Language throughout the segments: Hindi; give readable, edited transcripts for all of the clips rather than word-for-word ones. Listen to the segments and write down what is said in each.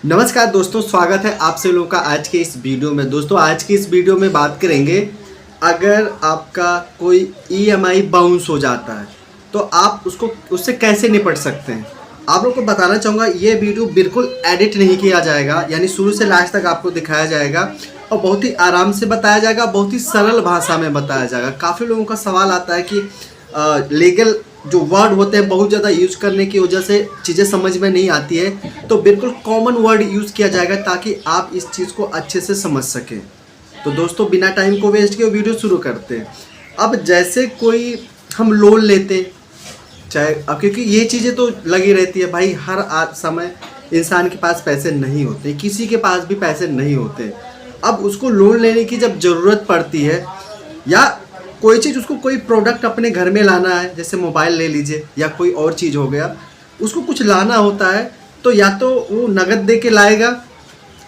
नमस्कार दोस्तों, स्वागत है आप सभी लोगों का आज के इस वीडियो में। दोस्तों आज की इस वीडियो में बात करेंगे, अगर आपका कोई ईएमआई बाउंस हो जाता है तो आप उससे कैसे निपट सकते हैं। आप लोगों को बताना चाहूँगा, ये वीडियो बिल्कुल एडिट नहीं किया जाएगा, यानी शुरू से लास्ट तक आपको दिखाया जाएगा और बहुत ही आराम से बताया जाएगा, बहुत ही सरल भाषा में बताया जाएगा। काफ़ी लोगों का सवाल आता है कि लीगल जो वर्ड होते हैं बहुत ज़्यादा यूज करने की वजह से चीज़ें समझ में नहीं आती है, तो बिल्कुल कॉमन वर्ड यूज़ किया जाएगा ताकि आप इस चीज़ को अच्छे से समझ सकें। तो दोस्तों बिना टाइम को वेस्ट किए वीडियो शुरू करते हैं। अब जैसे कोई हम लोन लेते हैं, चाहे अब क्योंकि ये चीज़ें तो लगी रहती है भाई, हर समय इंसान के पास पैसे नहीं होते, किसी के पास भी पैसे नहीं होते। अब उसको लोन लेने की जब ज़रूरत पड़ती है या कोई चीज़, उसको कोई प्रोडक्ट अपने घर में लाना है, जैसे मोबाइल ले लीजिए या कोई और चीज़ हो गया, उसको कुछ लाना होता है तो या तो वो नगद दे के लाएगा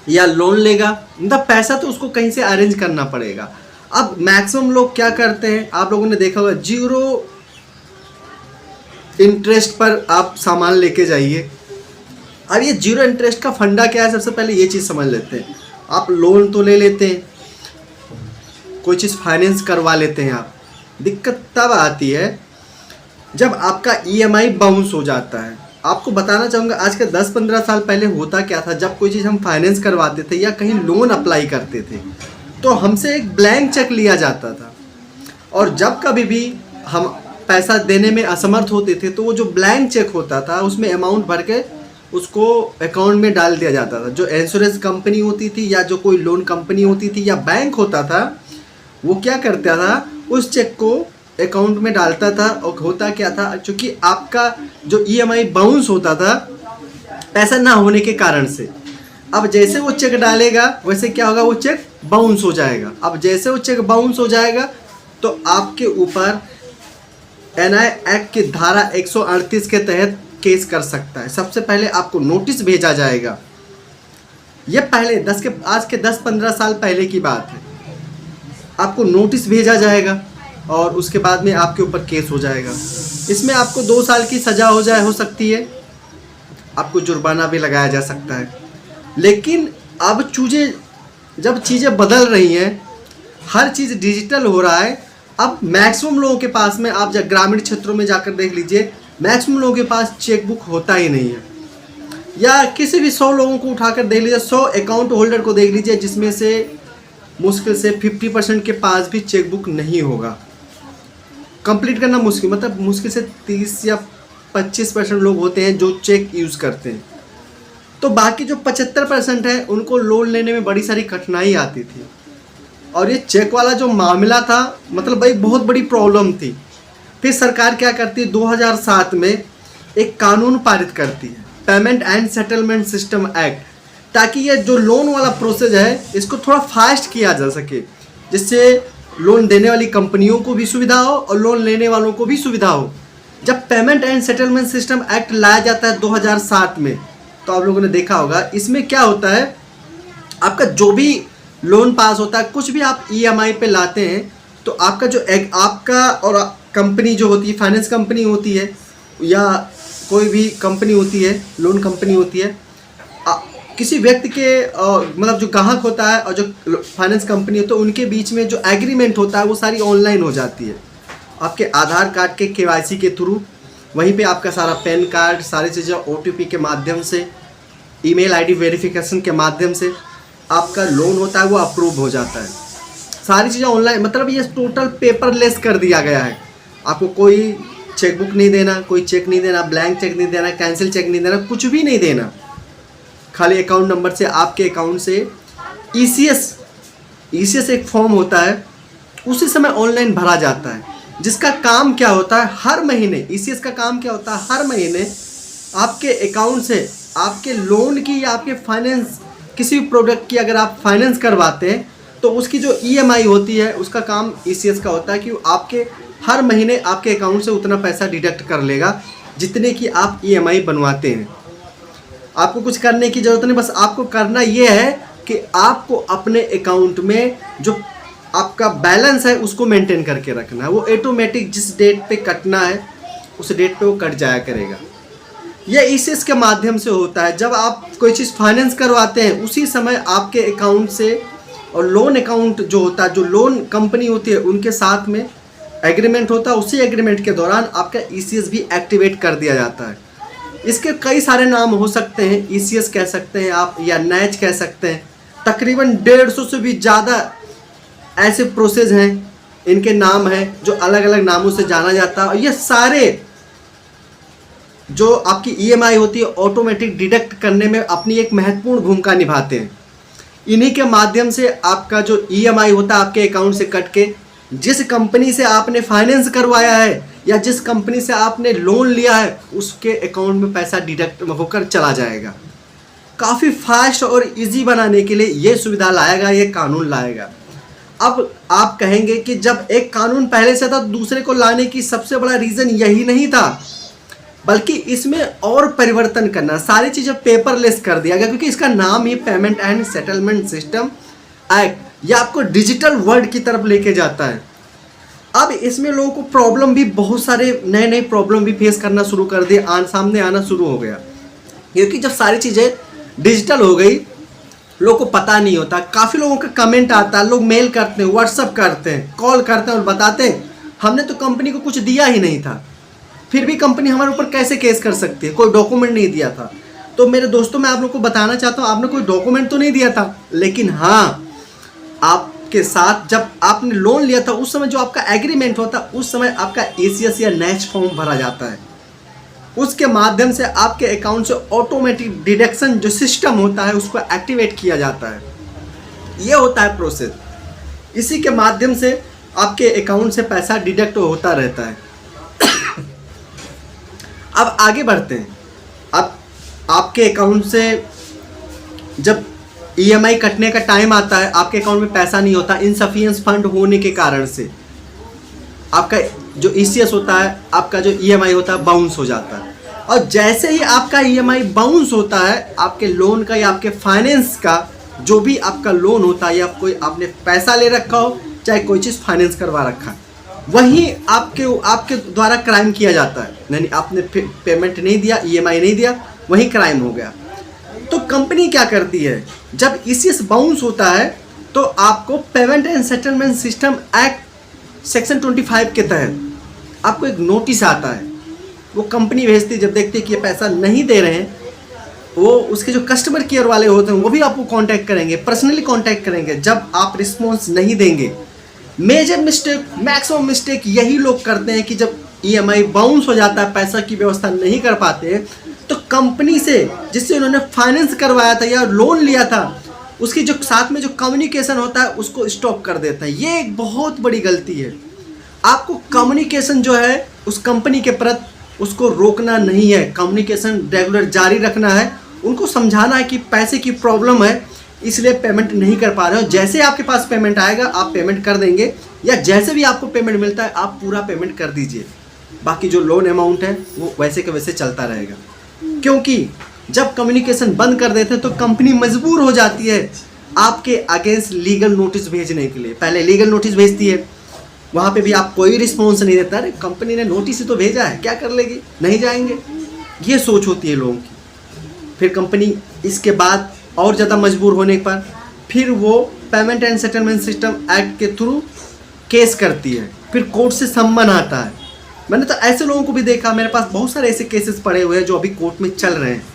या लोन लेगा, मतलब पैसा तो उसको कहीं से अरेंज करना पड़ेगा। अब मैक्सिमम लोग क्या करते हैं, आप लोगों ने देखा होगा, 0 इंटरेस्ट पर आप सामान लेके जाइए। अब ये 0 इंटरेस्ट का फंडा क्या है, सबसे पहले ये चीज़ समझ लेते हैं। आप लोन तो ले लेते हैं, कोई चीज़ फाइनेंस करवा लेते हैं आप, दिक्कत तब आती है जब आपका ईएमआई बाउंस हो जाता है। आपको बताना चाहूँगा, आज के 10-15 साल पहले होता क्या था, जब कोई चीज़ हम फाइनेंस करवाते थे या कहीं लोन अप्लाई करते थे तो हमसे एक ब्लैंक चेक लिया जाता था, और जब कभी भी हम पैसा देने में असमर्थ होते थे तो वो जो ब्लैंक चेक होता था उसमें अमाउंट भर के उसको अकाउंट में डाल दिया जाता था। जो इंश्योरेंस कंपनी होती थी या जो कोई लोन कंपनी होती थी या बैंक होता था, वो क्या करता था, उस चेक को अकाउंट में डालता था। और होता क्या था, क्योंकि आपका जो ईएमआई बाउंस होता था पैसा ना होने के कारण से, अब जैसे वो चेक डालेगा वैसे क्या होगा, वो चेक बाउंस हो जाएगा। अब जैसे वो चेक बाउंस हो जाएगा तो आपके ऊपर एनआई एक्ट की धारा 138 के तहत केस कर सकता है। सबसे पहले आपको नोटिस भेजा जाएगा, ये पहले आज के 10-15 साल पहले की बात है। आपको नोटिस भेजा जाएगा और उसके बाद में आपके ऊपर केस हो जाएगा। इसमें आपको 2 साल की सज़ा हो सकती है, आपको जुर्माना भी लगाया जा सकता है। लेकिन अब जब चीज़ें बदल रही हैं, हर चीज़ डिजिटल हो रहा है, अब मैक्सिमम लोगों के पास में, आप ग्रामीण क्षेत्रों में जाकर देख लीजिए, मैक्सिमम लोगों के पास चेकबुक होता ही नहीं है। या किसी भी 100 लोगों को उठाकर देख लीजिए, 100 अकाउंट होल्डर को देख लीजिए, जिसमें से मुश्किल से 50% के पास भी चेकबुक नहीं होगा। कंप्लीट करना मुश्किल, मतलब मुश्किल से 30 या 25% लोग होते हैं जो चेक यूज़ करते हैं। तो बाकी जो 75% है उनको लोन लेने में बड़ी सारी कठिनाई आती थी। और ये चेक वाला जो मामला था, मतलब भाई बहुत बड़ी प्रॉब्लम थी। फिर सरकार क्या करती है, 2007 में एक कानून पारित करती है, payment and settlement system act, ताकि ये जो लोन वाला प्रोसेस है इसको थोड़ा फास्ट किया जा सके, जिससे लोन देने वाली कंपनियों को भी सुविधा हो और लोन लेने वालों को भी सुविधा हो। जब payment and settlement system act लाया जाता है 2007 में, तो आप लोगों ने देखा होगा, इसमें क्या होता है, आपका जो भी लोन पास होता है, कुछ भी आप ईएमआई पे लाते हैं, तो आपका जो आपका और कंपनी जो होती है, फाइनेंस कंपनी होती है या कोई भी कंपनी होती है, लोन कंपनी होती है, किसी व्यक्ति के मतलब जो ग्राहक होता है और जो फाइनेंस कंपनी होती है, उनके बीच में जो एग्रीमेंट होता है वो सारी ऑनलाइन हो जाती है। आपके आधार कार्ड के केवाईसी के थ्रू, वहीं पे आपका सारा पैन कार्ड, सारी चीज़ें ओटीपी के माध्यम से, ईमेल आईडी वेरिफिकेशन के माध्यम से आपका लोन होता है वो अप्रूव हो जाता है। सारी चीज़ें ऑनलाइन, मतलब ये टोटल पेपरलेस कर दिया गया है। आपको कोई चेकबुक नहीं देना, कोई चेक नहीं देना, ब्लैंक चेक नहीं देना, कैंसिल चेक नहीं देना, कुछ भी नहीं देना। खाली अकाउंट नंबर से आपके अकाउंट से ईसीएस एक फॉर्म होता है, उसी समय ऑनलाइन भरा जाता है, जिसका काम क्या होता है, हर महीने ईसीएस का काम क्या होता है, हर महीने आपके अकाउंट से आपके लोन की या आपके फाइनेंस किसी भी प्रोडक्ट की अगर आप फाइनेंस करवाते हैं तो उसकी जो ईएमआई होती है उसका काम ईसीएस का होता है कि आपके हर महीने आपके अकाउंट से उतना पैसा डिडक्ट कर लेगा जितने की आप ईएमआई बनवाते हैं। आपको कुछ करने की ज़रूरत नहीं, बस आपको करना ये है कि आपको अपने अकाउंट में जो आपका बैलेंस है उसको मेंटेन करके रखना है। वो ऑटोमेटिक जिस डेट पे कटना है उस डेट पे वो कट जाया करेगा। ये ईसीएस के माध्यम से होता है। जब आप कोई चीज़ फाइनेंस करवाते हैं उसी समय आपके अकाउंट से, और लोन अकाउंट जो होता है, जो लोन कंपनी होती है उनके साथ में एग्रीमेंट होता है, उसी एग्रीमेंट के दौरान आपका ईसीएस भी एक्टिवेट कर दिया जाता है। इसके कई सारे नाम हो सकते हैं, ईसीएस कह सकते हैं आप या नैच कह सकते हैं। तकरीबन 150 से भी ज़्यादा ऐसे प्रोसेस हैं, इनके नाम हैं जो अलग अलग नामों से जाना जाता है। और ये सारे जो आपकी ईएमआई होती है ऑटोमेटिक डिडक्ट करने में अपनी एक महत्वपूर्ण भूमिका निभाते हैं। इन्हीं के माध्यम से आपका जो ईएमआई होता है आपके अकाउंट से कट के जिस कंपनी से आपने फाइनेंस करवाया है या जिस कंपनी से आपने लोन लिया है उसके अकाउंट में पैसा डिडक्ट होकर चला जाएगा। काफ़ी फास्ट और इजी बनाने के लिए ये सुविधा लाएगा, ये कानून लाएगा। अब आप कहेंगे कि जब एक कानून पहले से था दूसरे को लाने की सबसे बड़ा रीज़न यही नहीं था, बल्कि इसमें और परिवर्तन करना, सारी चीज़ें पेपरलेस कर दिया गया, क्योंकि इसका नाम ही payment and settlement system act, ये आपको डिजिटल वर्ल्ड की तरफ लेके जाता है। अब इसमें लोगों को प्रॉब्लम भी, बहुत सारे नए नए प्रॉब्लम भी फेस करना शुरू कर दिए, सामने आना शुरू हो गया। क्योंकि जब सारी चीज़ें डिजिटल हो गई लोगों को पता नहीं होता। काफ़ी लोगों का कमेंट आता है, लोग मेल करते हैं, व्हाट्सअप करते हैं, कॉल करते हैं और बताते हैं हमने तो कंपनी को कुछ दिया ही नहीं था, फिर भी कंपनी हमारे ऊपर कैसे केस कर सकती है, कोई डॉक्यूमेंट नहीं दिया था। तो मेरे दोस्तों मैं आप लोग को बताना चाहता हूँ, आपने कोई डॉक्यूमेंट तो नहीं दिया था, लेकिन हाँ आपके साथ जब आपने लोन लिया था उस समय जो आपका एग्रीमेंट होता उस समय आपका ईसीएस या नैच फॉर्म भरा जाता है। उसके माध्यम से आपके अकाउंट से ऑटोमेटिक डिडक्शन जो सिस्टम होता है उसको एक्टिवेट किया जाता है। ये होता है प्रोसेस। इसी के माध्यम से आपके अकाउंट से पैसा डिडक्ट होता रहता है। अब आगे बढ़ते हैं। अब आपके अकाउंट से जब ईएमआई कटने का टाइम आता है आपके अकाउंट में पैसा नहीं होता, इनसफिशिएंट फंड होने के कारण से आपका जो ईसीएस होता है, आपका जो ईएमआई होता है बाउंस हो जाता है। और जैसे ही आपका ईएमआई बाउंस होता है आपके लोन का या आपके फाइनेंस का, जो भी आपका लोन होता है या कोई आपने पैसा ले रखा हो चाहे कोई चीज़ फाइनेंस करवा रखा है, वहीं आपके द्वारा क्राइम किया जाता है। यानी आपने पेमेंट नहीं दिया, ईएमआई नहीं दिया, वहीं क्राइम हो गया। तो कंपनी क्या करती है, जब ईसीएस बाउंस होता है तो आपको payment and settlement system act section 25 के तहत आपको एक नोटिस आता है। वो कंपनी भेजती है, जब देखती है कि ये पैसा नहीं दे रहे हैं, वो उसके जो कस्टमर केयर वाले होते हैं वो भी आपको कांटेक्ट करेंगे, पर्सनली कांटेक्ट करेंगे। जब आप रिस्पॉन्स नहीं देंगे, मेजर मिस्टेक, मैक्सिमम मिस्टेक यही लोग करते हैं कि जब ईएमआई बाउंस हो जाता है, पैसा की व्यवस्था नहीं कर पाते, तो कंपनी से जिससे उन्होंने फाइनेंस करवाया था या लोन लिया था उसकी जो साथ में जो कम्युनिकेशन होता है उसको स्टॉप कर देता है। ये एक बहुत बड़ी गलती है। आपको कम्युनिकेशन जो है उस कंपनी के प्रति उसको रोकना नहीं है, कम्युनिकेशन रेगुलर जारी रखना है, उनको समझाना है कि पैसे की प्रॉब्लम है इसलिए पेमेंट नहीं कर पा रहे हो। जैसे आपके पास पेमेंट आएगा आप पेमेंट कर देंगे, या जैसे भी आपको पेमेंट मिलता है आप पूरा पेमेंट कर दीजिए, बाकी जो लोन अमाउंट है वो वैसे के वैसे चलता रहेगा। क्योंकि जब कम्युनिकेशन बंद कर देते हैं तो कंपनी मजबूर हो जाती है आपके अगेंस्ट लीगल नोटिस भेजने के लिए। पहले लीगल नोटिस भेजती है, वहाँ पे भी आप कोई रिस्पॉन्स नहीं देता, अरे कंपनी ने नोटिस ही तो भेजा है, क्या कर लेगी, नहीं जाएंगे, ये सोच होती है लोगों की। फिर कंपनी इसके बाद और ज़्यादा मजबूर होने पर फिर वो payment and settlement system act के थ्रू केस करती है, फिर कोर्ट से सम्मन आता है। मैंने तो ऐसे लोगों को भी देखा, मेरे पास बहुत सारे ऐसे केसेस पड़े हुए हैं जो अभी कोर्ट में चल रहे हैं।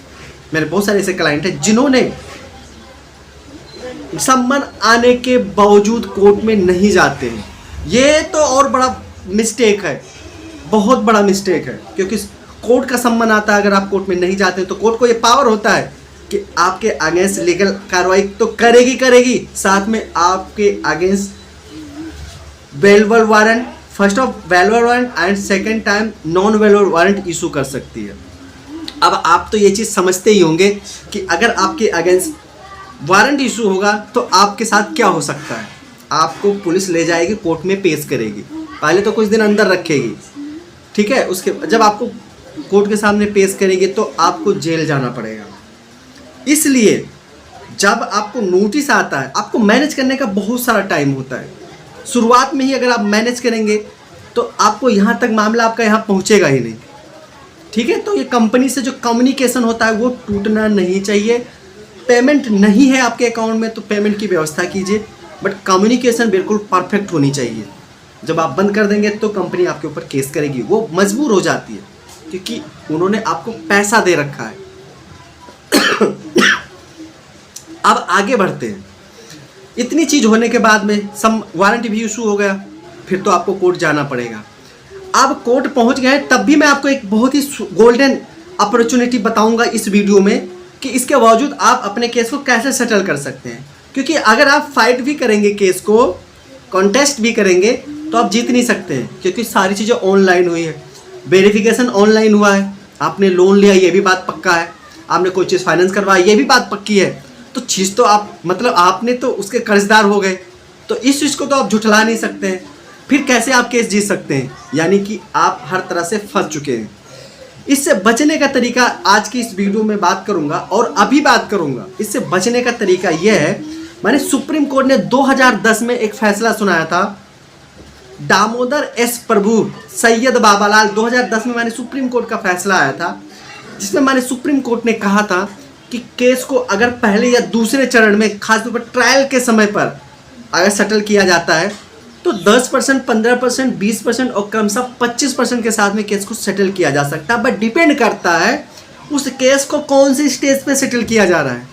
मेरे बहुत सारे ऐसे क्लाइंट हैं जिन्होंने सम्मन आने के बावजूद कोर्ट में नहीं जाते हैं। ये तो और बड़ा मिस्टेक है, बहुत बड़ा मिस्टेक है, क्योंकि कोर्ट का सम्मन आता है, अगर आप कोर्ट में नहीं जाते हैं तो कोर्ट को ये पावर होता है कि आपके अगेंस्ट लीगल कार्रवाई तो करेगी, साथ में आपके against वेलवर warrant, first of वेलवर warrant and second time non वेलवर warrant issue कर सकती है। अब आप तो ये चीज़ समझते ही होंगे कि अगर आपके अगेंस्ट वारंट इशू होगा तो आपके साथ क्या हो सकता है। आपको पुलिस ले जाएगी, कोर्ट में पेश करेगी, पहले तो कुछ दिन अंदर रखेगी, ठीक है, उसके जब आपको कोर्ट के सामने पेश करेगी तो आपको जेल जाना पड़ेगा। इसलिए जब आपको नोटिस आता है आपको मैनेज करने का बहुत सारा टाइम होता है। शुरुआत में ही अगर आप मैनेज करेंगे तो आपको यहाँ तक मामला आपका यहाँ पहुँचेगा ही नहीं। ठीक है। तो ये कंपनी से जो कम्युनिकेशन होता है वो टूटना नहीं चाहिए। पेमेंट नहीं है आपके अकाउंट में तो पेमेंट की व्यवस्था कीजिए, बट कम्युनिकेशन बिल्कुल परफेक्ट होनी चाहिए। जब आप बंद कर देंगे तो कंपनी आपके ऊपर केस करेगी, वो मजबूर हो जाती है क्योंकि उन्होंने आपको पैसा दे रखा है। अब आगे बढ़ते हैं। इतनी चीज़ होने के बाद में वारंटी भी इशू हो गया, फिर तो आपको कोर्ट जाना पड़ेगा। अब कोर्ट पहुंच गए तब भी मैं आपको एक बहुत ही गोल्डन अपॉर्चुनिटी बताऊंगा इस वीडियो में कि इसके बावजूद आप अपने केस को कैसे सेटल कर सकते हैं। क्योंकि अगर आप फाइट भी करेंगे, केस को कॉन्टेस्ट भी करेंगे, तो आप जीत नहीं सकते हैं, क्योंकि सारी चीज़ें ऑनलाइन हुई है, वेरिफिकेशन ऑनलाइन हुआ है, आपने लोन लिया ये भी बात पक्का है, आपने कोई चीज़ फाइनेंस करवाया ये भी बात पक्की है। तो चीज़ तो आप मतलब आपने तो उसके कर्जदार हो गए, तो इस चीज़ को तो आप झुठला नहीं सकते हैं। फिर कैसे आप केस जीत सकते हैं? यानी कि आप हर तरह से फंस चुके हैं। इससे बचने का तरीका आज की इस वीडियो में बात करूंगा और अभी बात करूंगा। इससे बचने का तरीका यह है, मैंने सुप्रीम कोर्ट ने 2010 में एक फैसला सुनाया था, दामोदर एस प्रभु सैयद बाबालाल, 2010 में मैंने सुप्रीम कोर्ट का फैसला आया था, जिसमें मैंने सुप्रीम कोर्ट ने कहा था कि केस को अगर पहले या दूसरे चरण में, खासतौर पर ट्रायल के समय पर अगर सेटल किया जाता है तो 10%, 15%, 20% और कम से कम 25% के साथ में केस को सेटल किया जा सकता है। बट डिपेंड करता है उस केस को कौन सी स्टेज पे सेटल किया जा रहा है।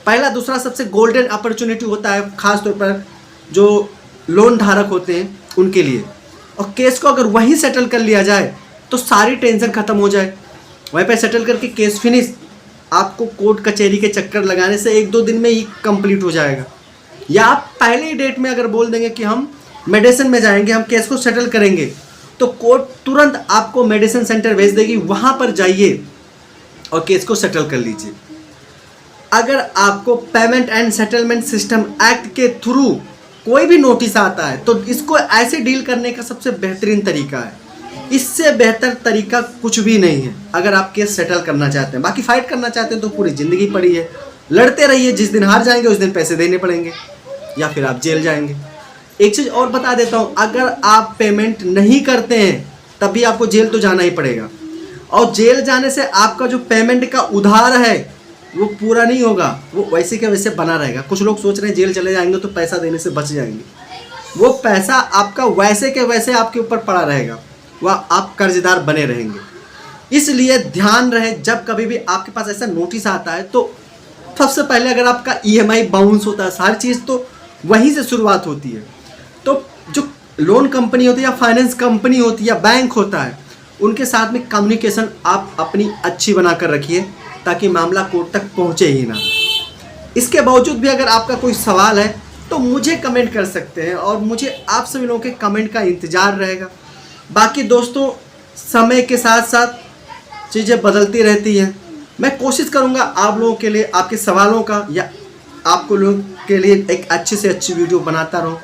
पहला दूसरा सबसे गोल्डन अपॉर्चुनिटी होता है खासतौर पर जो लोन धारक होते हैं उनके लिए, और केस को अगर वहीं सेटल कर लिया जाए तो सारी टेंशन खत्म हो जाए, वहीं पर सेटल करके केस फिनिश। आपको कोर्ट कचहरी के चक्कर लगाने से 1-2 दिन में ही कंप्लीट हो जाएगा। या आप पहले ही डेट में अगर बोल देंगे कि हम मेडिसिन में जाएंगे, हम केस को सेटल करेंगे, तो कोर्ट तुरंत आपको मेडिसिन सेंटर भेज देगी, वहां पर जाइए और केस को सेटल कर लीजिए। अगर आपको payment and settlement system act के थ्रू कोई भी नोटिस आता है तो इसको ऐसे डील करने का सबसे बेहतरीन तरीका है। इससे बेहतर तरीका कुछ भी नहीं है अगर आप केस सेटल करना चाहते हैं। बाकी फाइट करना चाहते हैं तो पूरी ज़िंदगी पड़ी है, लड़ते रहिए, जिस दिन हार जाएंगे उस दिन पैसे देने पड़ेंगे या फिर आप जेल जाएंगे। एक चीज़ और बता देता हूँ, अगर आप पेमेंट नहीं करते हैं तभी आपको जेल तो जाना ही पड़ेगा, और जेल जाने से आपका जो पेमेंट का उधार है वो पूरा नहीं होगा, वो वैसे के वैसे बना रहेगा। कुछ लोग सोच रहे हैं जेल चले जाएंगे तो पैसा देने से बच जाएंगे, वो पैसा आपका वैसे के वैसे आपके ऊपर पड़ा रहेगा, वह आप कर्जदार बने रहेंगे। इसलिए ध्यान रहे, जब कभी भी आपके पास ऐसा नोटिस आता है तो सबसे पहले अगर आपका EMI बाउंस होता है, सारी चीज़ तो वहीं से शुरुआत होती है। तो जो लोन कंपनी होती है या फाइनेंस कंपनी होती है या बैंक होता है, उनके साथ में कम्युनिकेशन आप अपनी अच्छी बना कर रखिए ताकि मामला कोर्ट तक पहुँचे ही ना। इसके बावजूद भी अगर आपका कोई सवाल है तो मुझे कमेंट कर सकते हैं और मुझे आप सभी लोगों के कमेंट का इंतज़ार रहेगा। बाकी दोस्तों, समय के साथ साथ चीज़ें बदलती रहती हैं। मैं कोशिश करूंगा आप लोगों के लिए, आपके सवालों का या आपको लोगों के लिए एक अच्छी से अच्छी वीडियो बनाता रहूं,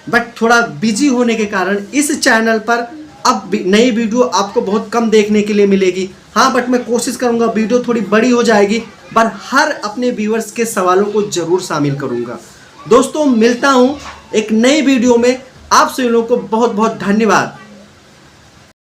बट थोड़ा बिजी होने के कारण इस चैनल पर अब नई वीडियो आपको बहुत कम देखने के लिए मिलेगी। हाँ, बट मैं कोशिश करूंगा वीडियो थोड़ी बड़ी हो जाएगी, पर हर अपने व्यूअर्स के सवालों को ज़रूर शामिल करूंगा। दोस्तों, मिलता हूँ एक नई वीडियो में। आप सभी लोगों को बहुत बहुत धन्यवाद।